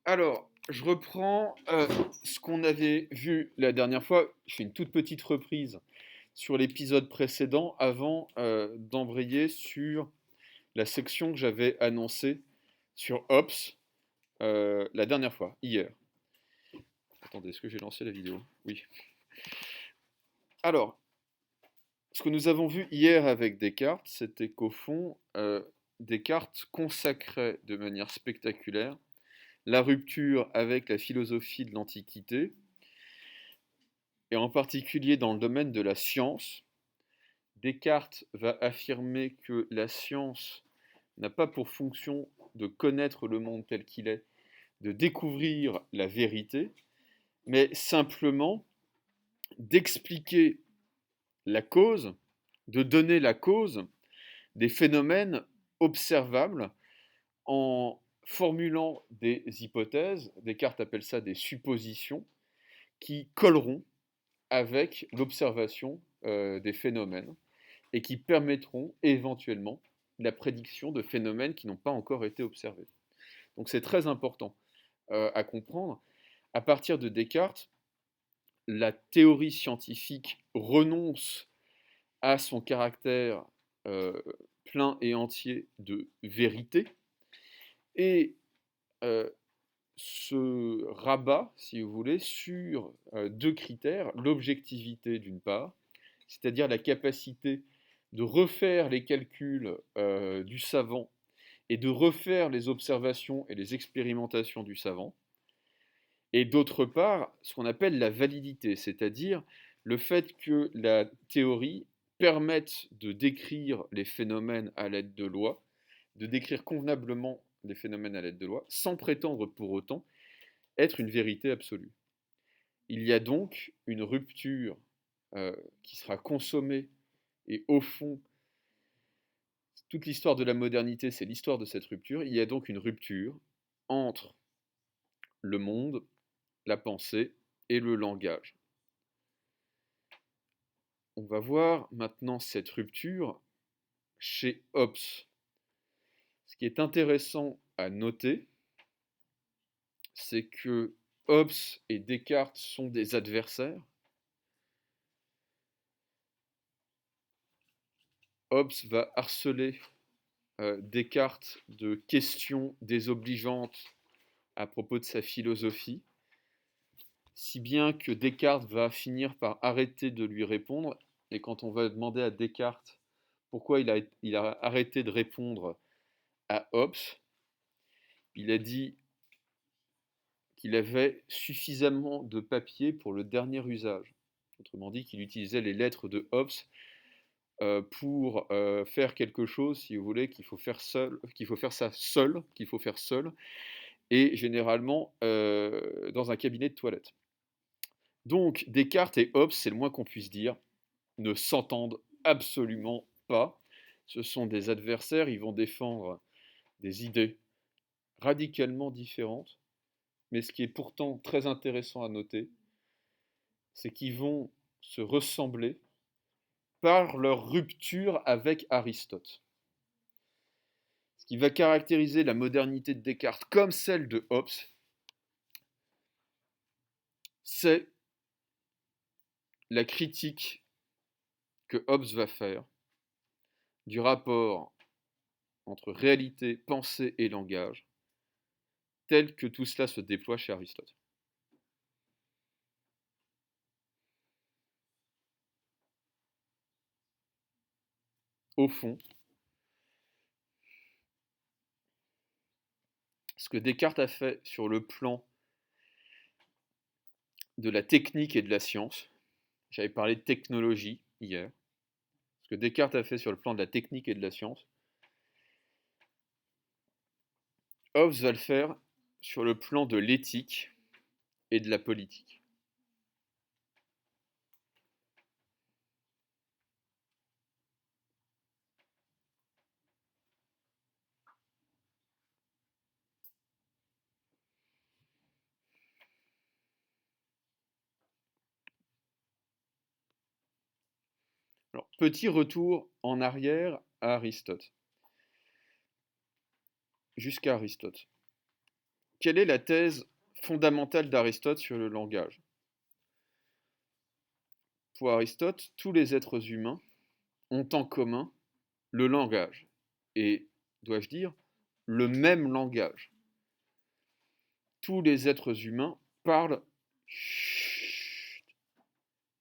Alors, je reprends ce qu'on avait vu la dernière fois. Je fais une toute petite reprise sur l'épisode précédent avant d'embrayer sur la section que j'avais annoncée sur Ops la dernière fois, hier. Attendez, est-ce que j'ai lancé la vidéo? Oui. Alors, ce que nous avons vu hier avec Descartes, c'était qu'au fond, Descartes consacrait de manière spectaculaire la rupture avec la philosophie de l'Antiquité, et en particulier dans le domaine de la science. Descartes va affirmer que la science n'a pas pour fonction de connaître le monde tel qu'il est, de découvrir la vérité, mais simplement d'expliquer la cause, de donner la cause des phénomènes observables en formulant des hypothèses. Descartes appelle ça des suppositions qui colleront avec l'observation des phénomènes et qui permettront éventuellement la prédiction de phénomènes qui n'ont pas encore été observés. Donc c'est très important à comprendre. À partir de Descartes, la théorie scientifique renonce à son caractère euh, plein et entier de vérité et se rabat, si vous voulez, sur deux critères: l'objectivité d'une part, c'est-à-dire la capacité de refaire les calculs du savant et de refaire les observations et les expérimentations du savant, et d'autre part, ce qu'on appelle la validité, c'est-à-dire le fait que la théorie permette de décrire les phénomènes à l'aide de lois, de décrire convenablement les phénomènes à l'aide de lois, sans prétendre pour autant être une vérité absolue. Il y a donc une rupture qui sera consommée, et au fond, toute l'histoire de la modernité, c'est l'histoire de cette rupture. Il y a donc une rupture entre le monde, la pensée et le langage. On va voir maintenant cette rupture chez Hobbes. Ce qui est intéressant à noter, c'est que Hobbes et Descartes sont des adversaires. Hobbes va harceler Descartes de questions désobligeantes à propos de sa philosophie, si bien que Descartes va finir par arrêter de lui répondre. Et quand on va demander à Descartes pourquoi il a arrêté de répondre à Hobbes, il a dit qu'il avait suffisamment de papier pour le dernier usage. Autrement dit, qu'il utilisait les lettres de Hobbes pour faire quelque chose, si vous voulez, qu'il faut faire seul, qu'il faut faire ça seul, qu'il faut faire seul, et généralement dans un cabinet de toilette. Donc Descartes et Hobbes, c'est le moins qu'on puisse dire, ne s'entendent absolument pas. Ce sont des adversaires, ils vont défendre des idées radicalement différentes, mais ce qui est pourtant très intéressant à noter, c'est qu'ils vont se ressembler par leur rupture avec Aristote. Ce qui va caractériser la modernité de Descartes comme celle de Hobbes, c'est la critique que Hobbes va faire du rapport entre réalité, pensée et langage, tel que tout cela se déploie chez Aristote. Au fond, ce que Descartes a fait sur le plan de la technique et de la science, j'avais parlé de technologie hier, ce que Descartes a fait sur le plan de la technique et de la science, Hobbes va le faire sur le plan de l'éthique et de la politique. Alors, petit retour en arrière à Aristote, jusqu'à Aristote. quelle est la thèse fondamentale d'Aristote sur le langage? Pour Aristote, tous les êtres humains ont en commun le langage. Et, dois-je dire, le même langage. Tous les êtres humains parlent. Chut.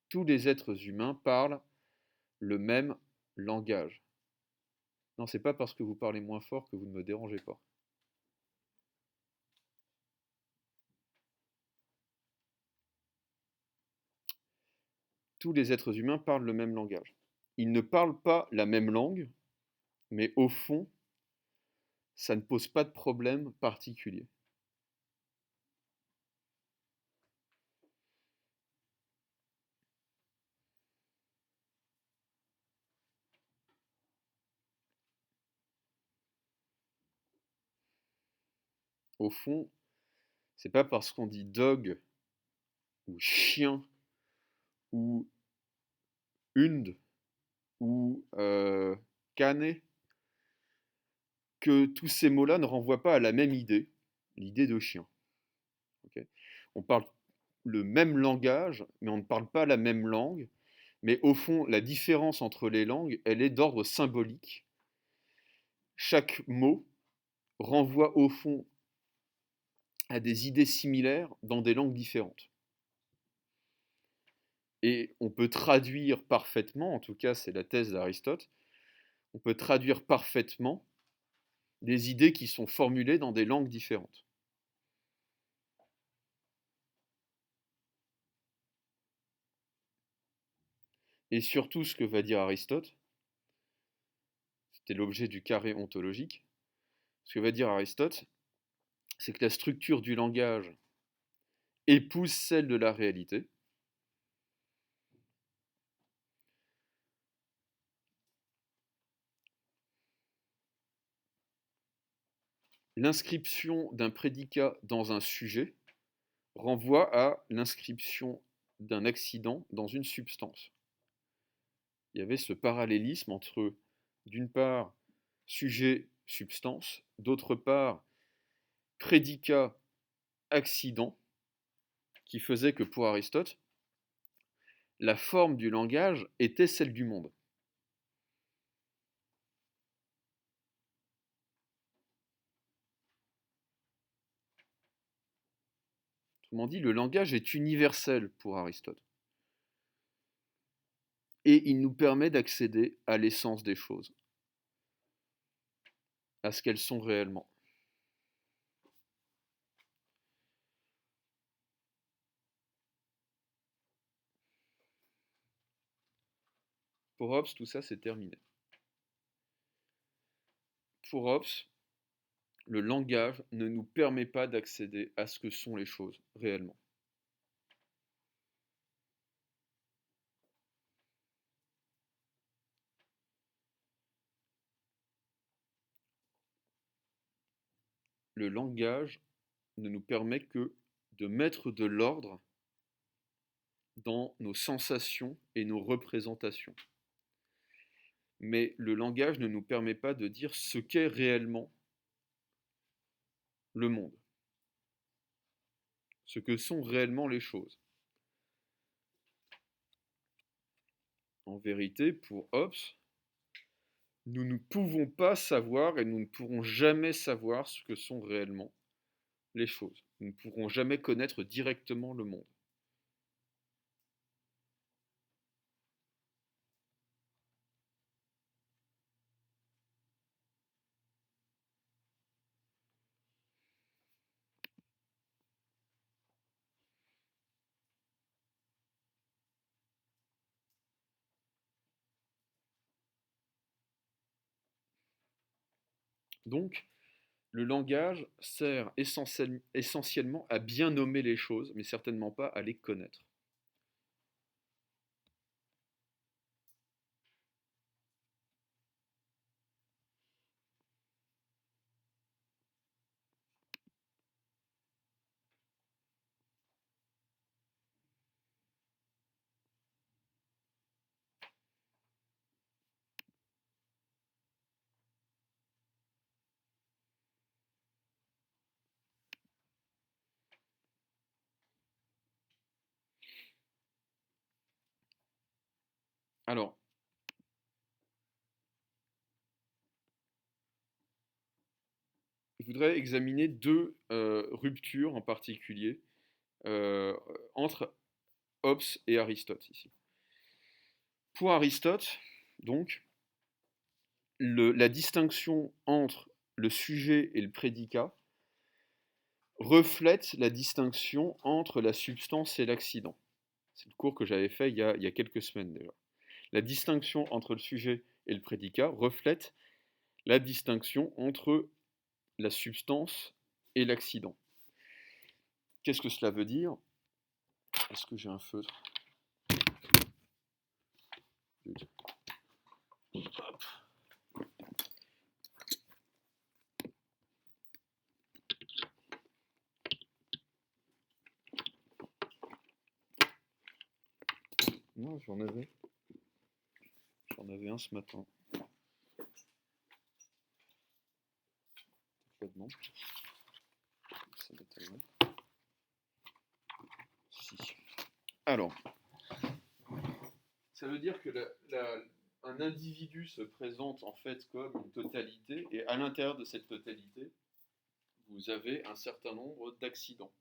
Tous les êtres humains parlent le même langage. Non, c'est pas parce que vous parlez moins fort que vous ne me dérangez pas. Tous les êtres humains parlent le même langage. Ils ne parlent pas la même langue, mais au fond, ça ne pose pas de problème particulier. Au fond, c'est pas parce qu'on dit dog ou chien ou hund ou cane que tous ces mots-là ne renvoient pas à la même idée, l'idée de chien. Okay, on parle le même langage, mais on ne parle pas la même langue. Mais au fond, la différence entre les langues, elle est d'ordre symbolique. Chaque mot renvoie au fond à des idées similaires dans des langues différentes. Et on peut traduire parfaitement, en tout cas c'est la thèse d'Aristote, on peut traduire parfaitement des idées qui sont formulées dans des langues différentes. Et surtout, ce que va dire Aristote, c'était l'objet du carré ontologique, ce que va dire Aristote, c'est que la structure du langage épouse celle de la réalité. L'inscription d'un prédicat dans un sujet renvoie à l'inscription d'un accident dans une substance. Il y avait ce parallélisme entre, d'une part, sujet-substance, d'autre part, prédicat-accident, qui faisait que pour Aristote, la forme du langage était celle du monde. Autrement dit, le langage est universel pour Aristote. Et il nous permet d'accéder à l'essence des choses, à ce qu'elles sont réellement. Pour Hobbes, tout ça, c'est terminé. Pour Hobbes, le langage ne nous permet pas d'accéder à ce que sont les choses réellement. Le langage ne nous permet que de mettre de l'ordre dans nos sensations et nos représentations. Mais le langage ne nous permet pas de dire ce qu'est réellement le monde, ce que sont réellement les choses. En vérité, pour Hobbes, nous ne pouvons pas savoir et nous ne pourrons jamais savoir ce que sont réellement les choses. Nous ne pourrons jamais connaître directement le monde. Donc, le langage sert essentiellement à bien nommer les choses, mais certainement pas à les connaître. Alors, je voudrais examiner deux ruptures en particulier euh, entre Hobbes et Aristote ici. Pour Aristote, donc, la distinction entre le sujet et le prédicat reflète la distinction entre la substance et l'accident. C'est le cours que j'avais fait il y a quelques semaines déjà. La distinction entre le sujet et le prédicat reflète la distinction entre la substance et l'accident. Qu'est-ce que cela veut dire? Est-ce que j'ai un feutre? Hop. Non, j'en avais un ce matin. Complètement. Ça m'étonne. Si. Alors, ça veut dire que un individu se présente en fait comme une totalité, et à l'intérieur de cette totalité, vous avez un certain nombre d'accidents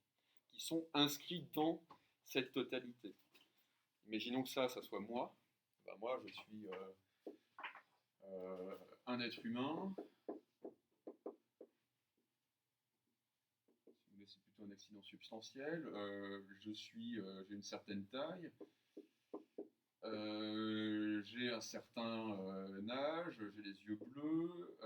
qui sont inscrits dans cette totalité. Imaginons que ça soit moi. Ben moi, je suis un être humain. C'est plutôt un accident substantiel. J'ai une certaine taille. J'ai un certain âge, j'ai les yeux bleus,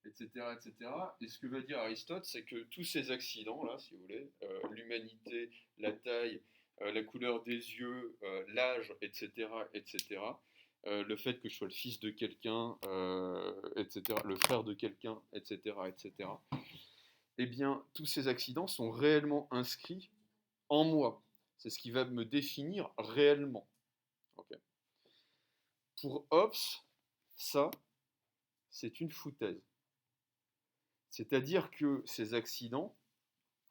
etc., etc. Et ce que va dire Aristote, c'est que tous ces accidents-là, si vous voulez, l'humanité, la taille, la couleur des yeux, l'âge, etc., etc., le fait que je sois le fils de quelqu'un, etc., le frère de quelqu'un, etc., etc., eh bien, tous ces accidents sont réellement inscrits en moi. C'est ce qui va me définir réellement. Okay. Pour Hobbes, ça, c'est une foutaise. C'est-à-dire que ces accidents,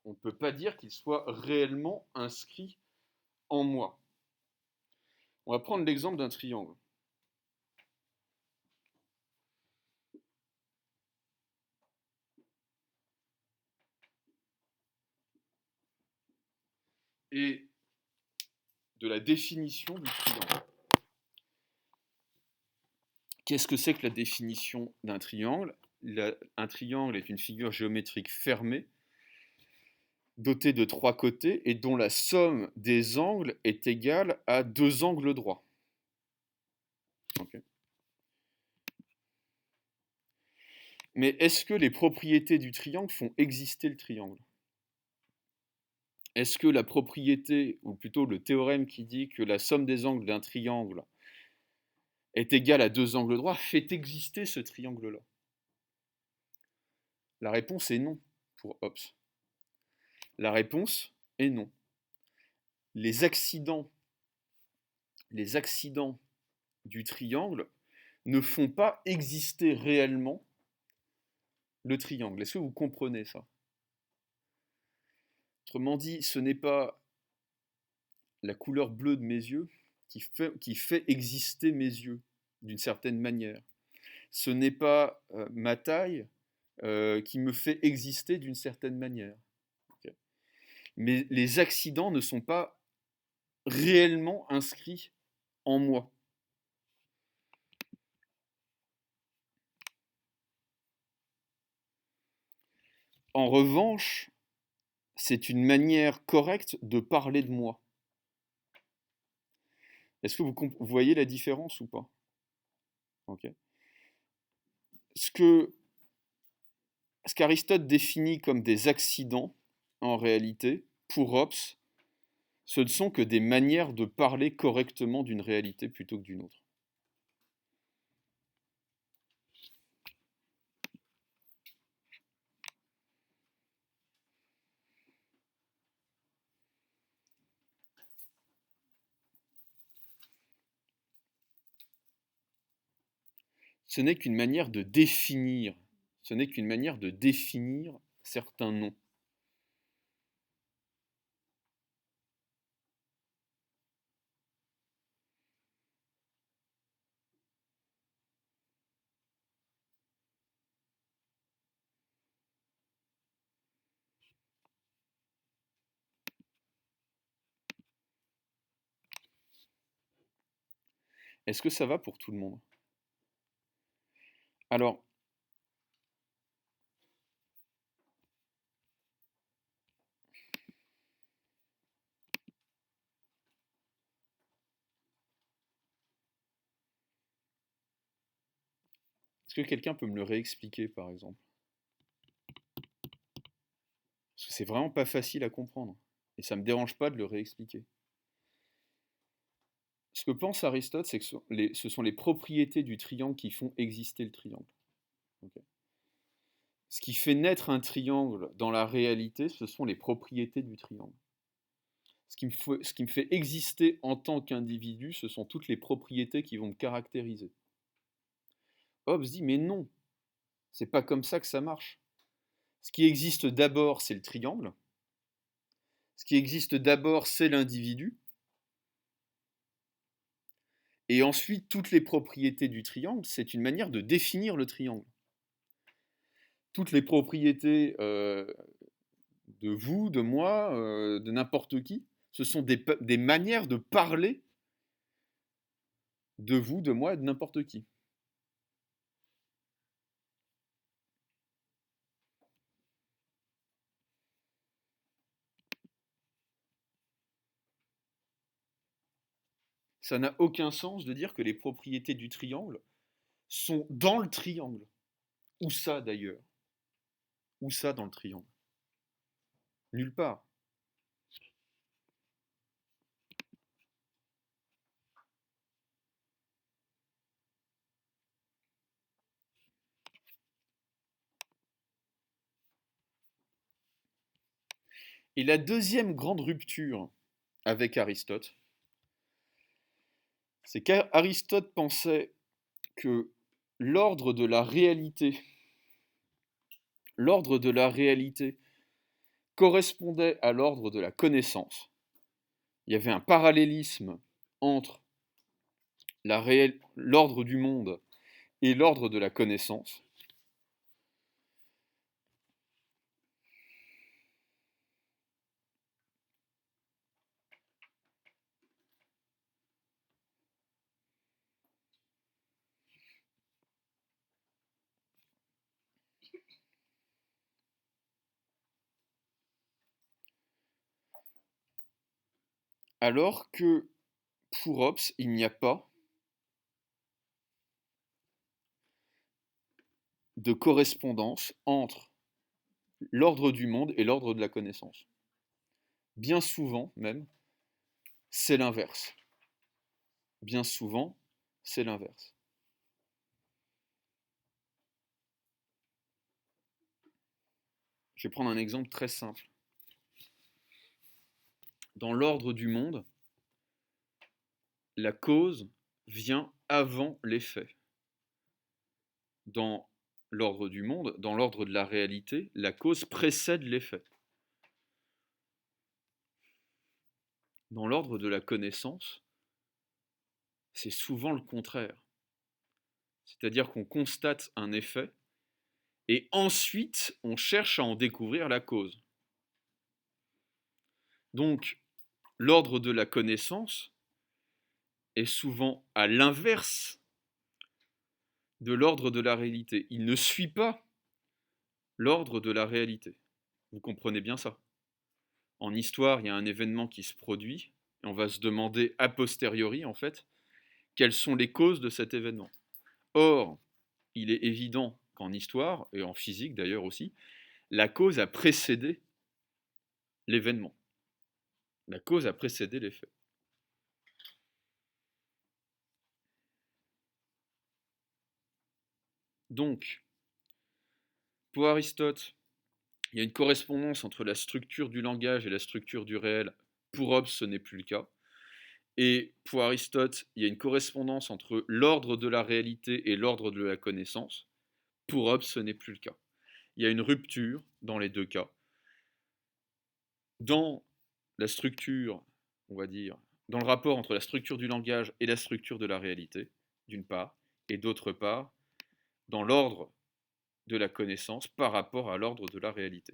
on ne peut pas dire qu'ils soient réellement inscrits en moi. On va prendre l'exemple d'un triangle. Et de la définition du triangle. Qu'est-ce que c'est que la définition d'un triangle? Un triangle est une figure géométrique fermée, dotée de 3 côtés et dont la somme des angles est égale à 2 angles droits. Okay. Mais est-ce que les propriétés du triangle font exister le triangle? Est-ce que la propriété, ou plutôt le théorème qui dit que la somme des angles d'un triangle est égale à 2 angles droits, fait exister ce triangle-là? La réponse est non pour Hobbes. La réponse est non. Les accidents du triangle ne font pas exister réellement le triangle. Est-ce que vous comprenez ça? Autrement dit, ce n'est pas la couleur bleue de mes yeux qui fait exister mes yeux d'une certaine manière. Ce n'est pas ma taille qui me fait exister d'une certaine manière. Okay. Mais les accidents ne sont pas réellement inscrits en moi. En revanche, c'est une manière correcte de parler de moi. Est-ce que vous voyez la différence ou pas? Okay. Ce qu'Aristote définit comme des accidents, en réalité, pour Hobbes, ce ne sont que des manières de parler correctement d'une réalité plutôt que d'une autre. Ce n'est qu'une manière de définir, certains noms. Est-ce que ça va pour tout le monde? Alors, est-ce que quelqu'un peut me le réexpliquer, par exemple? Parce que c'est vraiment pas facile à comprendre. Et ça me dérange pas de le réexpliquer. Ce que pense Aristote, c'est que ce sont les propriétés du triangle qui font exister le triangle. Ok. Ce qui fait naître un triangle dans la réalité, ce sont les propriétés du triangle. Ce qui me fait exister en tant qu'individu, ce sont toutes les propriétés qui vont me caractériser. Hobbes dit, mais non, c'est pas comme ça que ça marche. Ce qui existe d'abord, c'est le triangle. Ce qui existe d'abord, c'est l'individu. Et ensuite, toutes les propriétés du triangle, c'est une manière de définir le triangle. Toutes les propriétés de vous, de moi, de n'importe qui, ce sont des manières de parler de vous, de moi et de n'importe qui. Ça n'a aucun sens de dire que les propriétés du triangle sont dans le triangle. Où ça d'ailleurs? Où ça dans le triangle? Nulle part. Et la deuxième grande rupture avec Aristote, c'est qu'Aristote pensait que l'ordre de la réalité, l'ordre de la réalité correspondait à l'ordre de la connaissance. Il y avait un parallélisme entre l'ordre du monde et l'ordre de la connaissance. Alors que pour Hobbes, il n'y a pas de correspondance entre l'ordre du monde et l'ordre de la connaissance. Bien souvent même, c'est l'inverse. Bien souvent, c'est l'inverse. Je vais prendre un exemple très simple. Dans l'ordre du monde, la cause vient avant l'effet. Dans l'ordre du monde, dans l'ordre de la réalité, la cause précède l'effet. Dans l'ordre de la connaissance, c'est souvent le contraire. C'est-à-dire qu'on constate un effet et ensuite on cherche à en découvrir la cause. Donc, l'ordre de la connaissance est souvent à l'inverse de l'ordre de la réalité. Il ne suit pas l'ordre de la réalité. Vous comprenez bien ça? En histoire, il y a un événement qui se produit et on va se demander a posteriori, en fait, quelles sont les causes de cet événement. Or, il est évident qu'en histoire, et en physique d'ailleurs aussi, la cause a précédé l'événement. La cause a précédé l'effet. Donc, pour Aristote, il y a une correspondance entre la structure du langage et la structure du réel. Pour Hobbes, ce n'est plus le cas. Et pour Aristote, il y a une correspondance entre l'ordre de la réalité et l'ordre de la connaissance. Pour Hobbes, ce n'est plus le cas. Il y a une rupture dans les deux cas. Dans la structure, on va dire, dans le rapport entre la structure du langage et la structure de la réalité, d'une part, et d'autre part, dans l'ordre de la connaissance par rapport à l'ordre de la réalité.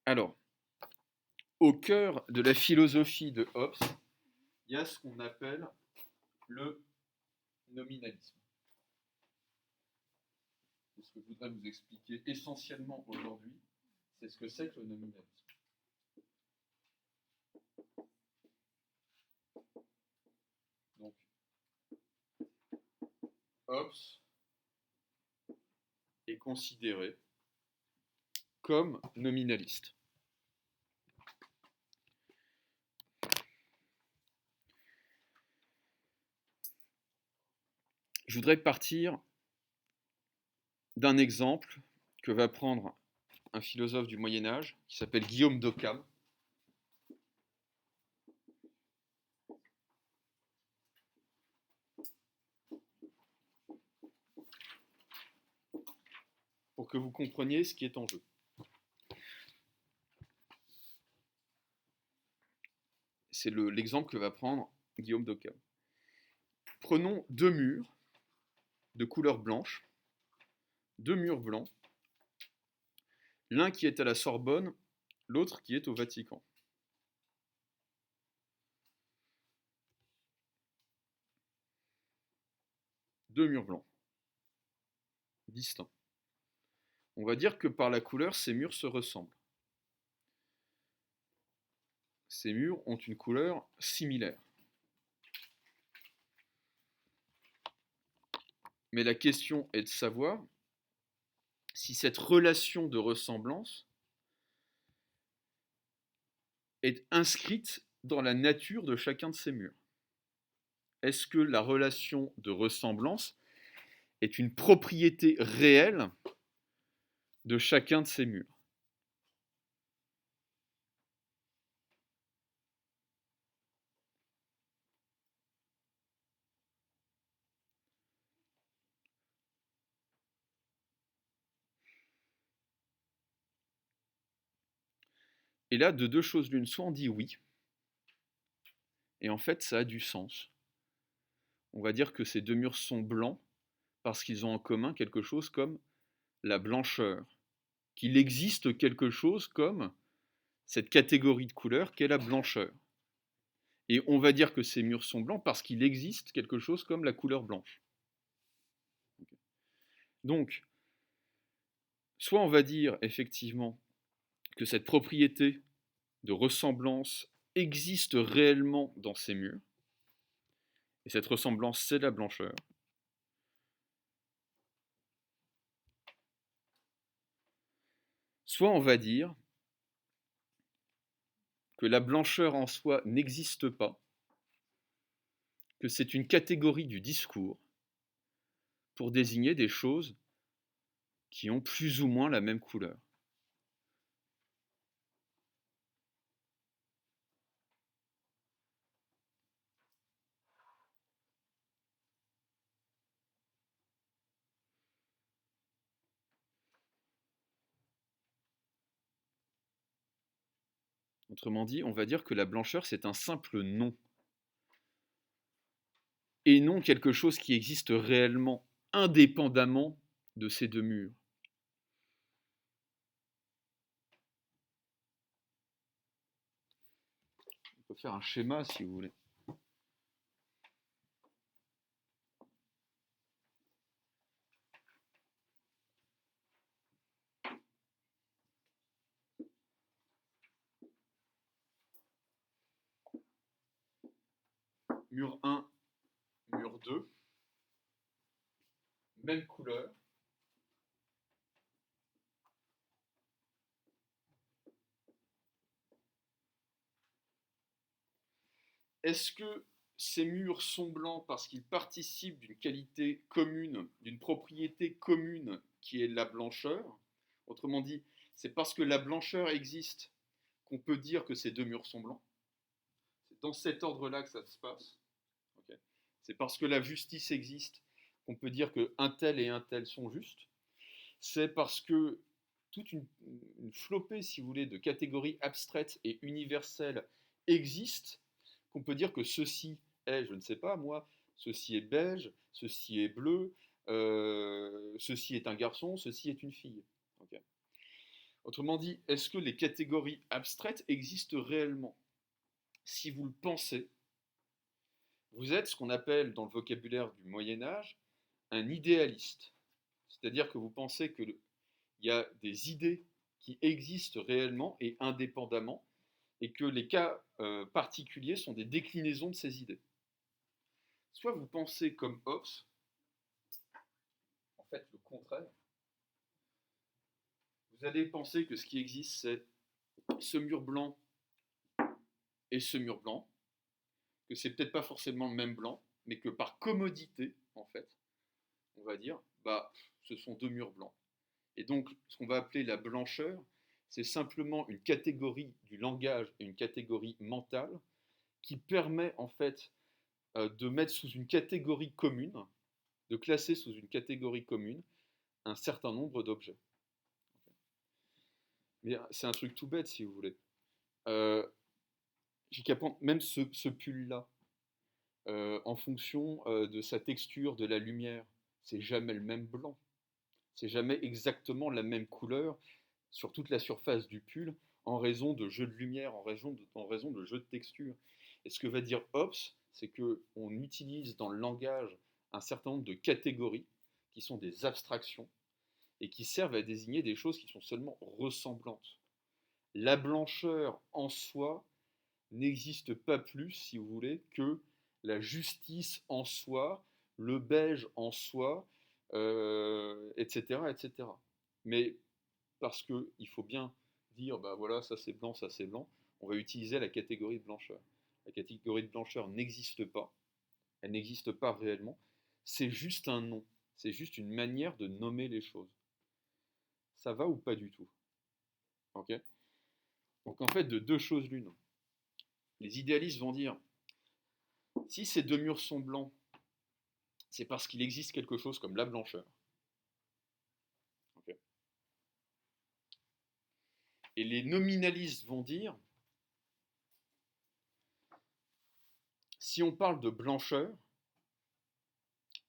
Alors, au cœur de la philosophie de Hobbes, il y a ce qu'on appelle le nominalisme. Ce que je voudrais vous expliquer essentiellement aujourd'hui, c'est ce que c'est que le nominalisme. Donc, Hobbes est considéré comme nominaliste. Je voudrais partir d'un exemple que va prendre un philosophe du Moyen-Âge qui s'appelle Guillaume d'Occam. Pour que vous compreniez ce qui est en jeu. C'est l'exemple que va prendre Guillaume d'Occam. Prenons deux murs de couleur blanche, deux murs blancs, l'un qui est à la Sorbonne, l'autre qui est au Vatican. Deux murs blancs, distincts. On va dire que par la couleur, ces murs se ressemblent. Ces murs ont une couleur similaire. Mais la question est de savoir si cette relation de ressemblance est inscrite dans la nature de chacun de ces murs. Est-ce que la relation de ressemblance est une propriété réelle de chacun de ces murs? Et là, de deux choses l'une, soit on dit oui, et en fait ça a du sens. On va dire que ces deux murs sont blancs parce qu'ils ont en commun quelque chose comme la blancheur, qu'il existe quelque chose comme cette catégorie de couleurs qu'est la blancheur. Et on va dire que ces murs sont blancs parce qu'il existe quelque chose comme la couleur blanche. Donc, soit on va dire effectivement que cette propriété de ressemblance existe réellement dans ces murs, et cette ressemblance, c'est la blancheur. Soit on va dire que la blancheur en soi n'existe pas, que c'est une catégorie du discours pour désigner des choses qui ont plus ou moins la même couleur. Autrement dit, on va dire que la blancheur, c'est un simple nom, et non quelque chose qui existe réellement, indépendamment de ces deux murs. On peut faire un schéma si vous voulez. Mur 1, mur 2, même couleur. Est-ce que ces murs sont blancs parce qu'ils participent d'une qualité commune, d'une propriété commune qui est la blancheur? Autrement dit, c'est parce que la blancheur existe qu'on peut dire que ces deux murs sont blancs. C'est dans cet ordre-là que ça se passe. Okay. C'est parce que la justice existe qu'on peut dire qu'un tel et un tel sont justes. C'est parce que toute une flopée, si vous voulez, de catégories abstraites et universelles existe qu'on peut dire que ceci est, je ne sais pas moi, ceci est beige, ceci est bleu, ceci est un garçon, ceci est une fille. Okay. Autrement dit, est-ce que les catégories abstraites existent réellement? Si vous le pensez, vous êtes ce qu'on appelle dans le vocabulaire du Moyen Âge un idéaliste. C'est-à-dire que vous pensez qu'il y a des idées qui existent réellement et indépendamment, et que les cas particuliers sont des déclinaisons de ces idées. Soit vous pensez comme Hobbes, en fait le contraire, vous allez penser que ce qui existe c'est ce mur blanc et ce mur blanc, que c'est peut-être pas forcément le même blanc, mais que par commodité, en fait, on va dire, bah, ce sont deux murs blancs. Et donc, ce qu'on va appeler la blancheur, c'est simplement une catégorie du langage et une catégorie mentale qui permet en fait de mettre sous une catégorie commune, de classer sous une catégorie commune un certain nombre d'objets. Mais c'est un truc tout bête si vous voulez. Euh, J'ai qu'à prendre même ce pull-là, en fonction de sa texture, de la lumière, c'est jamais le même blanc. C'est jamais exactement la même couleur sur toute la surface du pull en raison de jeu de lumière, en raison de jeu de texture. Et ce que va dire Hobbes, c'est qu'on utilise dans le langage un certain nombre de catégories qui sont des abstractions et qui servent à désigner des choses qui sont seulement ressemblantes. La blancheur en soi n'existe pas plus, si vous voulez, que la justice en soi, le beige en soi, etc., etc. Mais parce qu'il faut bien dire, bah voilà, ça c'est blanc, on va utiliser la catégorie de blancheur. La catégorie de blancheur n'existe pas, elle n'existe pas réellement, c'est juste un nom, c'est juste une manière de nommer les choses. Ça va ou pas du tout? Ok. Donc en fait, de deux choses l'une. Les idéalistes vont dire, si ces deux murs sont blancs, c'est parce qu'il existe quelque chose comme la blancheur. Okay. Et les nominalistes vont dire, si on parle de blancheur,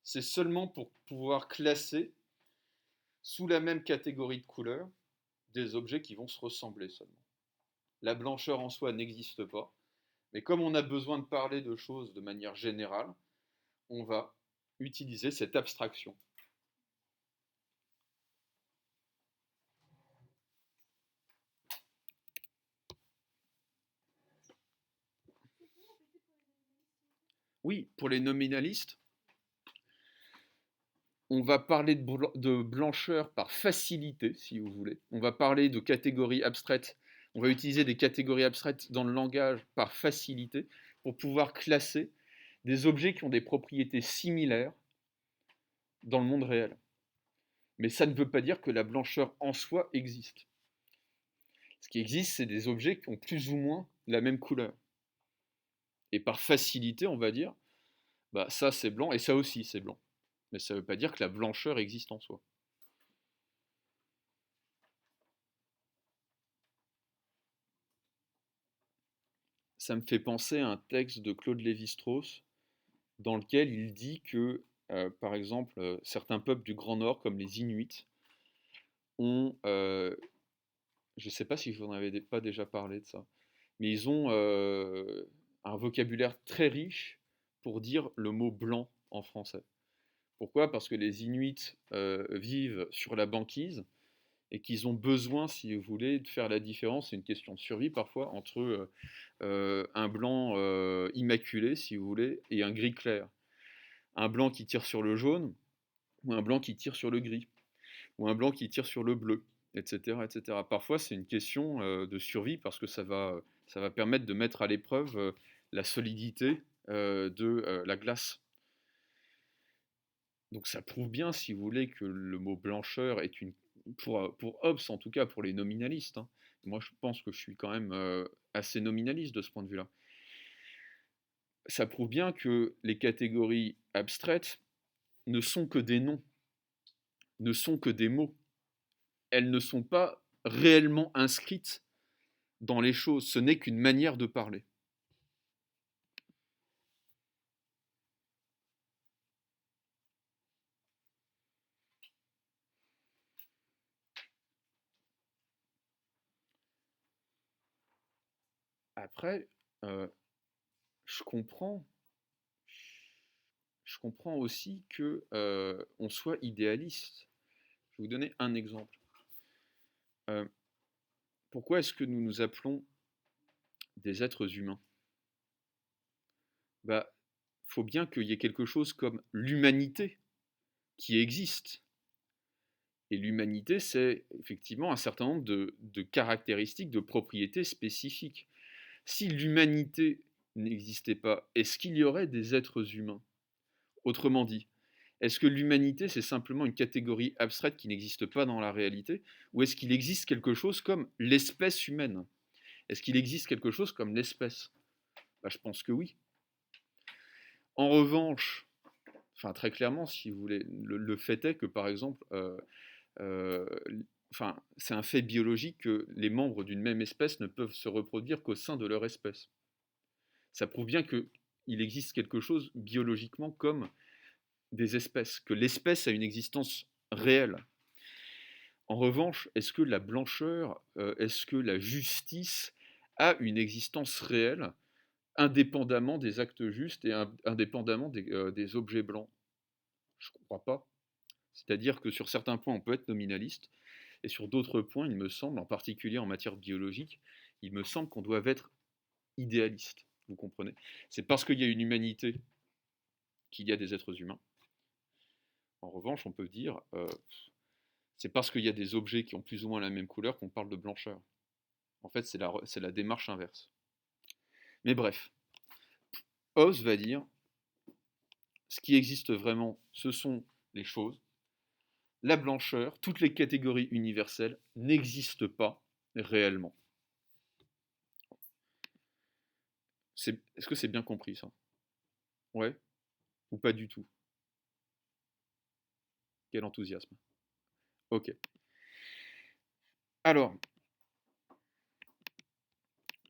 c'est seulement pour pouvoir classer sous la même catégorie de couleurs des objets qui vont se ressembler seulement. La blancheur en soi n'existe pas, mais comme on a besoin de parler de choses de manière générale, on va utiliser cette abstraction. Oui, pour les nominalistes, on va parler de blancheur par facilité, si vous voulez. On va parler de catégories abstraites. On va utiliser des catégories abstraites dans le langage par facilité pour pouvoir classer des objets qui ont des propriétés similaires dans le monde réel. Mais ça ne veut pas dire que la blancheur en soi existe. Ce qui existe, c'est des objets qui ont plus ou moins la même couleur. Et par facilité, on va dire, bah ça c'est blanc et ça aussi c'est blanc. Mais ça ne veut pas dire que la blancheur existe en soi. Ça me fait penser à un texte de Claude Lévi-Strauss dans lequel il dit que, par exemple, certains peuples du Grand Nord, comme les Inuits, ont, je ne sais pas si je vous en avais pas déjà parlé de ça, mais ils ont un vocabulaire très riche pour dire le mot blanc en français. Pourquoi? Parce que les Inuits vivent sur la banquise et qu'ils ont besoin, si vous voulez, de faire la différence, c'est une question de survie parfois, entre un blanc immaculé, si vous voulez, et un gris clair. Un blanc qui tire sur le jaune, ou un blanc qui tire sur le gris, ou un blanc qui tire sur le bleu, etc. etc. Parfois, c'est une question de survie parce que ça va permettre de mettre à l'épreuve la solidité de la glace. Donc ça prouve bien, si vous voulez, que le mot blancheur est une... Pour Hobbes, en tout cas pour les nominalistes, hein. Moi je pense que je suis quand même assez nominaliste de ce point de vue-là. Ça prouve bien que les catégories abstraites ne sont que des noms, ne sont que des mots. Elles ne sont pas réellement inscrites dans les choses, ce n'est qu'une manière de parler. Après, euh, je comprends, je comprends aussi que on soit idéaliste. Je vais vous donner un exemple. Euh, Pourquoi est-ce que nous nous appelons des êtres humains? Bah, faut bien qu'il y ait quelque chose comme l'humanité qui existe. Et l'humanité, c'est effectivement un certain nombre de caractéristiques, de propriétés spécifiques. Si l'humanité n'existait pas, est-ce qu'il y aurait des êtres humains? Autrement dit, est-ce que l'humanité, c'est simplement une catégorie abstraite qui n'existe pas dans la réalité? Ou est-ce qu'il existe quelque chose comme l'espèce humaine? Est-ce qu'il existe quelque chose comme l'espèce? Bah, je pense que oui. En revanche, enfin très clairement, si vous voulez, le fait est que par exemple, euh, enfin, c'est un fait biologique que les membres d'une même espèce ne peuvent se reproduire qu'au sein de leur espèce. Ça prouve bien qu'il existe quelque chose biologiquement comme des espèces, que l'espèce a une existence réelle. En revanche, est-ce que la blancheur, est-ce que la justice a une existence réelle, indépendamment des actes justes et indépendamment des objets blancs? Je ne crois pas. C'est-à-dire que sur certains points, on peut être nominaliste, et sur d'autres points, il me semble, en particulier en matière biologique, il me semble qu'on doit être idéaliste. Vous comprenez? C'est parce qu'il y a une humanité qu'il y a des êtres humains. En revanche, on peut dire, c'est parce qu'il y a des objets qui ont plus ou moins la même couleur qu'on parle de blancheur. En fait, c'est la démarche inverse. Mais bref, Hobbes va dire, ce qui existe vraiment, ce sont les choses. La blancheur, toutes les catégories universelles n'existent pas réellement. Est-ce que c'est bien compris ça? Ouais? Ou pas du tout? Quel enthousiasme. Ok. Alors,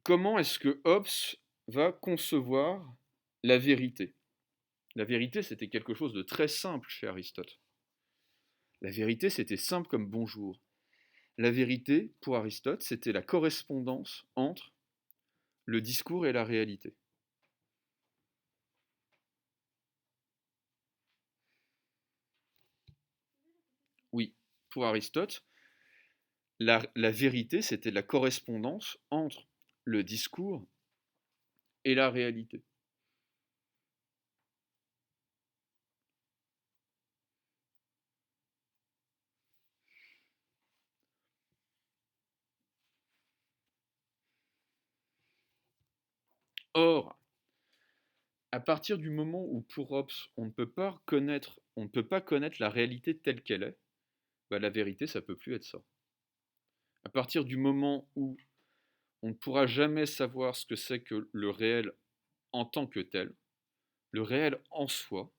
comment est-ce que Hobbes va concevoir la vérité? La vérité, c'était quelque chose de très simple chez Aristote. La vérité, c'était simple comme bonjour. La vérité, pour Aristote, c'était la correspondance entre le discours et la réalité. Oui, pour Aristote, la vérité, c'était la correspondance entre le discours et la réalité. Or, à partir du moment où pour Hobbes, on ne peut pas connaître la réalité telle qu'elle est, bah, la vérité, ça peut plus être ça. À partir du moment où on ne pourra jamais savoir ce que c'est que le réel en tant que tel, le réel en soi,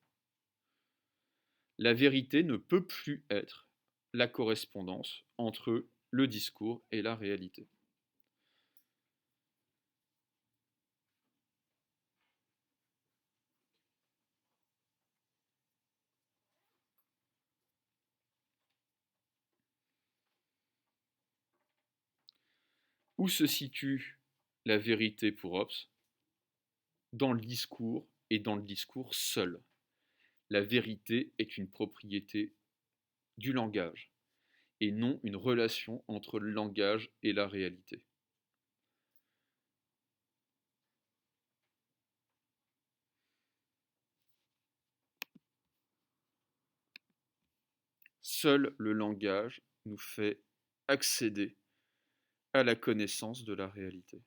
la vérité ne peut plus être la correspondance entre le discours et la réalité. Où se situe la vérité pour Hobbes? Dans le discours et dans le discours seul. La vérité est une propriété du langage et non une relation entre le langage et la réalité. Seul le langage nous fait accéder à la connaissance de la réalité.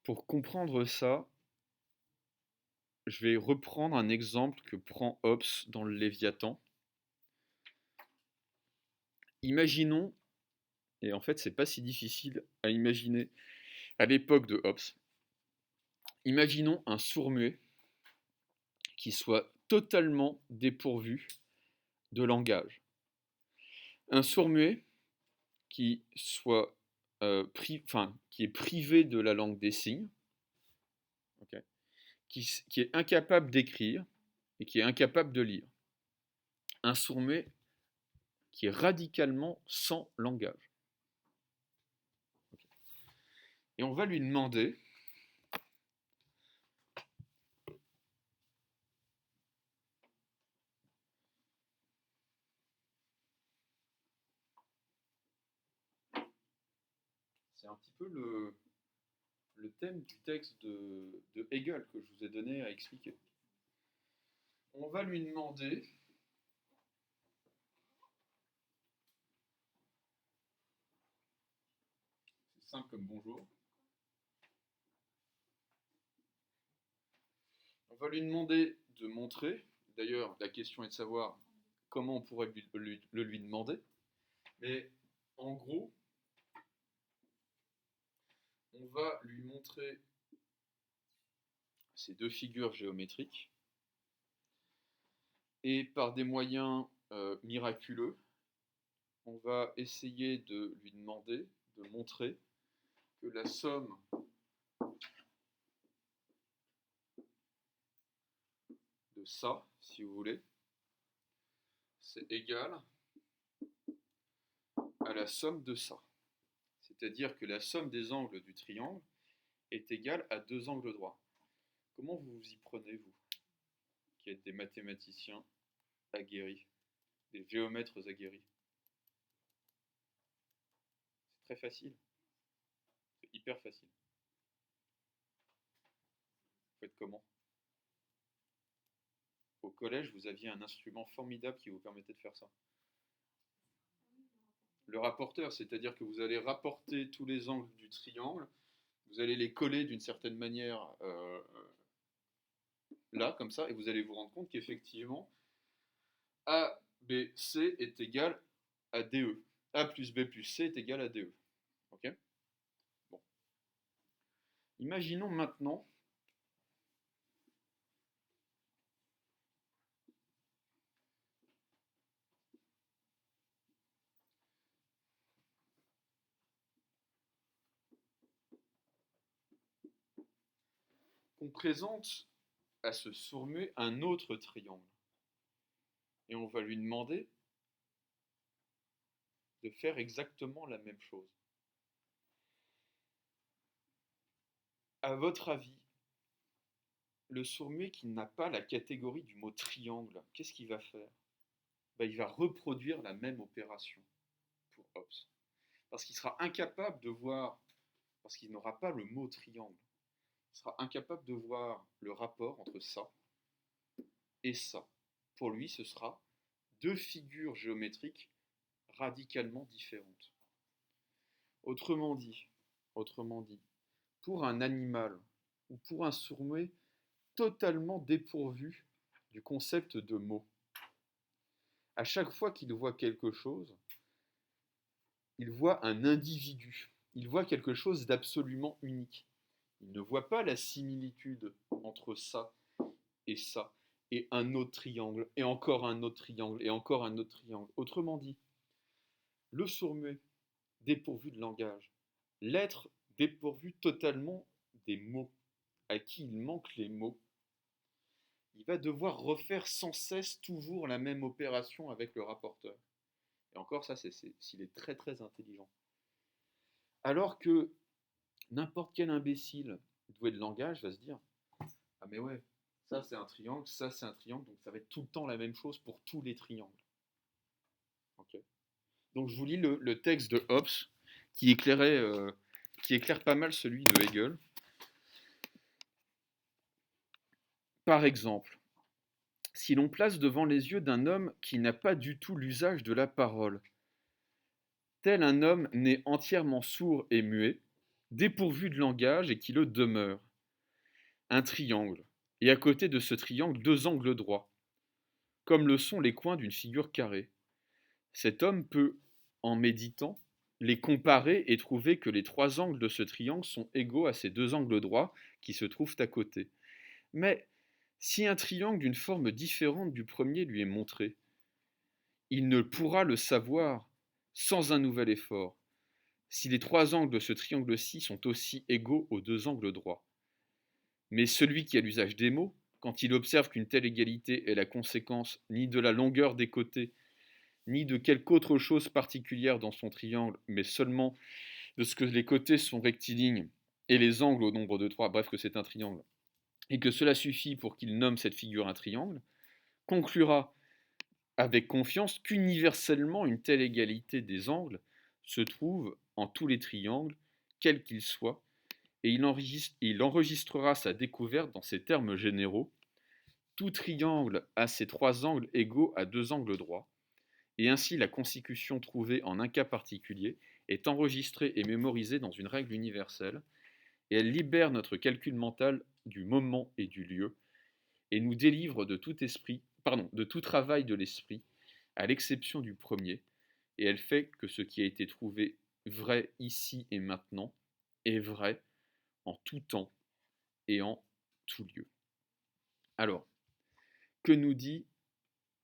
Pour comprendre ça, je vais reprendre un exemple que prend Hobbes dans le Léviathan. Imaginons, et en fait c'est pas si difficile à imaginer à l'époque de Hobbes, imaginons un sourd-muet qui soit totalement dépourvu de langage. Un sourd-muet qui soit qui est privé de la langue des signes, qui est incapable d'écrire et qui est incapable de lire. Un sourd-muet qui est radicalement sans langage. Et on va lui demander c'est un petit peu le thème du texte de Hegel que je vous ai donné à expliquer. On va lui demander c'est simple comme bonjour. On va lui demander de montrer, d'ailleurs la question est de savoir comment on pourrait le lui demander, mais en gros, on va lui montrer ces deux figures géométriques et par des moyens miraculeux, on va essayer de lui demander de montrer que la somme de ça, si vous voulez, c'est égal à la somme de ça. C'est-à-dire que la somme des angles du triangle est égale à deux angles droits. Comment vous vous y prenez, vous, qui êtes des mathématiciens aguerris, des géomètres aguerris? C'est très facile, c'est hyper facile. Vous faites comment? Au collège, vous aviez un instrument formidable qui vous permettait de faire ça. Le rapporteur, c'est-à-dire que vous allez rapporter tous les angles du triangle, vous allez les coller d'une certaine manière là, comme ça, et vous allez vous rendre compte qu'effectivement, ABC est égal à DE. A plus B plus C est égal à DE. Ok? Bon. Imaginons maintenant qu'on présente à ce sourd-muet un autre triangle. Et on va lui demander de faire exactement la même chose. À votre avis, le sourd-muet qui n'a pas la catégorie du mot triangle, qu'est-ce qu'il va faire? Il va reproduire la même opération pour Hobbes. Parce qu'il sera incapable de voir, parce qu'il n'aura pas le mot triangle, il sera incapable de voir le rapport entre ça et ça. Pour lui, ce sera deux figures géométriques radicalement différentes. Autrement dit, pour un animal ou pour un sourd-muet totalement dépourvu du concept de mot, à chaque fois qu'il voit quelque chose, il voit un individu, il voit quelque chose d'absolument unique. Il ne voit pas la similitude entre ça, et un autre triangle, et encore un autre triangle, et encore un autre triangle. Autrement dit, le sourd-muet dépourvu de langage, l'être dépourvu totalement des mots, à qui il manque les mots, il va devoir refaire sans cesse toujours la même opération avec le rapporteur. Et encore ça, c'est s'il est très très intelligent. Alors que n'importe quel imbécile doué de langage va se dire ah mais ouais, ça c'est un triangle, ça c'est un triangle, donc ça va être tout le temps la même chose pour tous les triangles. Okay. Donc je vous lis le texte de Hobbes qui éclaire pas mal celui de Hegel. Par exemple, si l'on place devant les yeux d'un homme qui n'a pas du tout l'usage de la parole, tel un homme né entièrement sourd et muet, dépourvu de langage et qui le demeure, un triangle, et à côté de ce triangle deux angles droits, comme le sont les coins d'une figure carrée. Cet homme peut, en méditant, les comparer et trouver que les trois angles de ce triangle sont égaux à ces deux angles droits qui se trouvent à côté. Mais si un triangle d'une forme différente du premier lui est montré, il ne pourra le savoir sans un nouvel effort, si les trois angles de ce triangle-ci sont aussi égaux aux deux angles droits. Mais celui qui a l'usage des mots, quand il observe qu'une telle égalité est la conséquence ni de la longueur des côtés, ni de quelque autre chose particulière dans son triangle, mais seulement de ce que les côtés sont rectilignes et les angles au nombre de 3, bref que c'est un triangle, et que cela suffit pour qu'il nomme cette figure un triangle, conclura avec confiance qu'universellement une telle égalité des angles se trouve en tous les triangles, quels qu'ils soient, et il enregistrera sa découverte dans ces termes généraux. Tout triangle a ses 3 angles égaux à 2 angles droits, et ainsi la consécution trouvée en un cas particulier est enregistrée et mémorisée dans une règle universelle, et elle libère notre calcul mental du moment et du lieu, et nous délivre de tout travail de l'esprit, à l'exception du premier, et elle fait que ce qui a été trouvé vrai ici et maintenant est vrai en tout temps et en tout lieu. Alors, que nous dit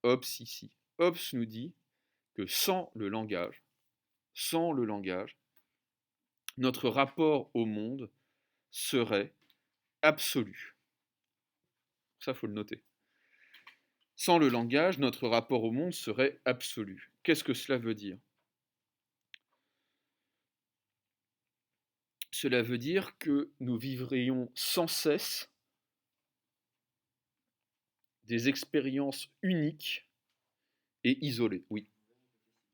Hobbes ici? Hobbes nous dit que sans le langage, notre rapport au monde serait absolu. Ça, faut le noter. Sans le langage, notre rapport au monde serait absolu. Qu'est-ce que cela veut dire? Cela veut dire que nous vivrions sans cesse des expériences uniques et isolées. Oui,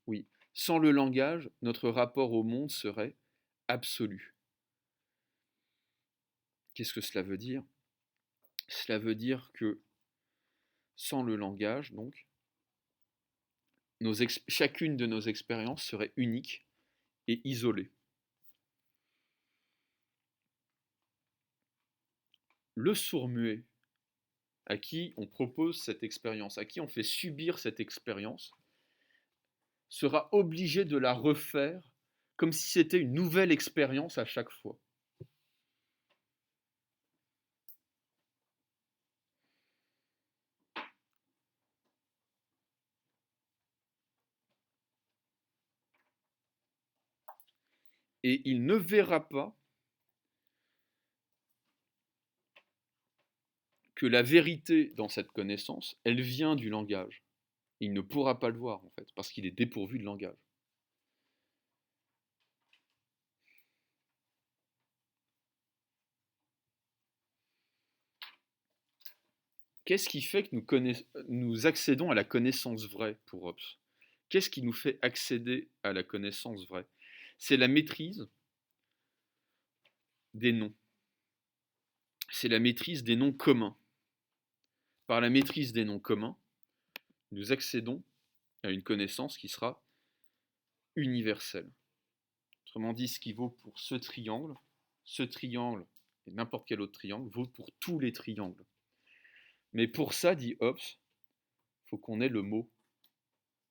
oui. Sans le langage, notre rapport au monde serait absolu. Qu'est-ce que cela veut dire? Cela veut dire que sans le langage, donc, chacune de nos expériences serait unique et isolée. Le sourd-muet, à qui on propose cette expérience, à qui on fait subir cette expérience, sera obligé de la refaire comme si c'était une nouvelle expérience à chaque fois. Et il ne verra pas que la vérité dans cette connaissance, elle vient du langage. Il ne pourra pas le voir, en fait, parce qu'il est dépourvu de langage. Qu'est-ce qui fait que nous accédons à la connaissance vraie pour Hobbes? Qu'est-ce qui nous fait accéder à la connaissance vraie? C'est la maîtrise des noms. C'est la maîtrise des noms communs. Par la maîtrise des noms communs, nous accédons à une connaissance qui sera universelle. Autrement dit, ce qui vaut pour ce triangle et n'importe quel autre triangle vaut pour tous les triangles. Mais pour ça, dit Hobbes, il faut qu'on ait le mot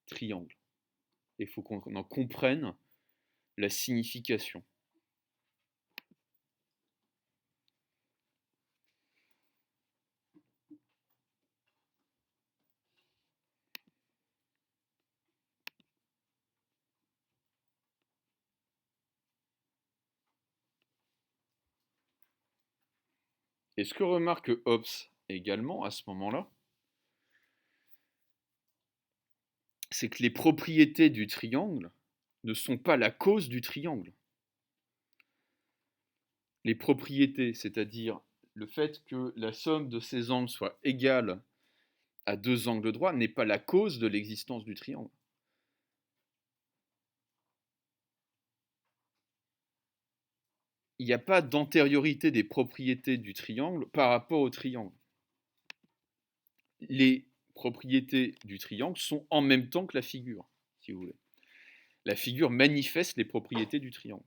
triangle. Et il faut qu'on en comprenne la signification. Et ce que remarque Hobbes également à ce moment-là, c'est que les propriétés du triangle ne sont pas la cause du triangle. Les propriétés, c'est-à-dire le fait que la somme de ces angles soit égale à 2 angles droits, n'est pas la cause de l'existence du triangle. Il n'y a pas d'antériorité des propriétés du triangle par rapport au triangle. Les propriétés du triangle sont en même temps que la figure, si vous voulez. La figure manifeste les propriétés du triangle.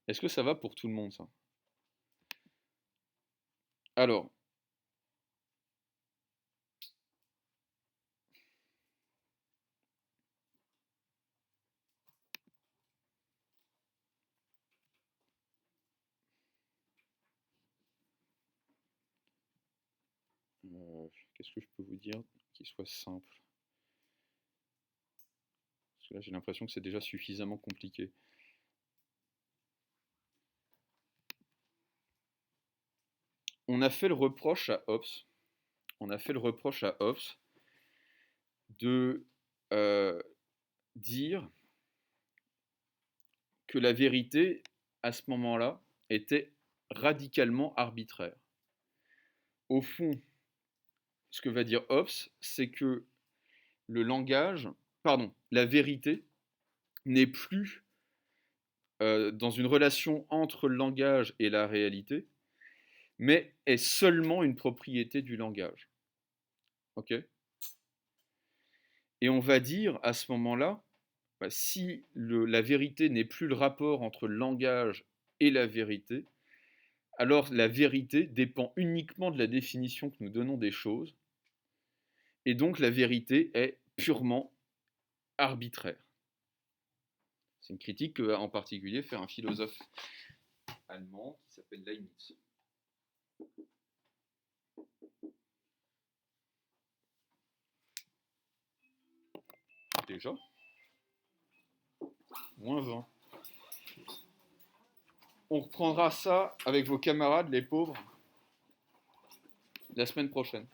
Est-ce que ça va pour tout le monde, ça? Alors, qu'est-ce que je peux vous dire qui soit simple? Parce que là, j'ai l'impression que c'est déjà suffisamment compliqué. On a fait le reproche à Hobbes. On a fait le reproche à Hobbes de dire que la vérité, à ce moment-là, était radicalement arbitraire. Au fond, ce que va dire Hobbes, c'est que le langage, pardon, la vérité n'est plus dans une relation entre le langage et la réalité, mais est seulement une propriété du langage. Ok ? Et on va dire à ce moment-là, bah, si la vérité n'est plus le rapport entre le langage et la vérité, alors la vérité dépend uniquement de la définition que nous donnons des choses, et donc la vérité est purement arbitraire. C'est une critique que va en particulier faire un philosophe allemand qui s'appelle Leibniz. Déjà moins 20. On reprendra ça avec vos camarades, les pauvres, la semaine prochaine.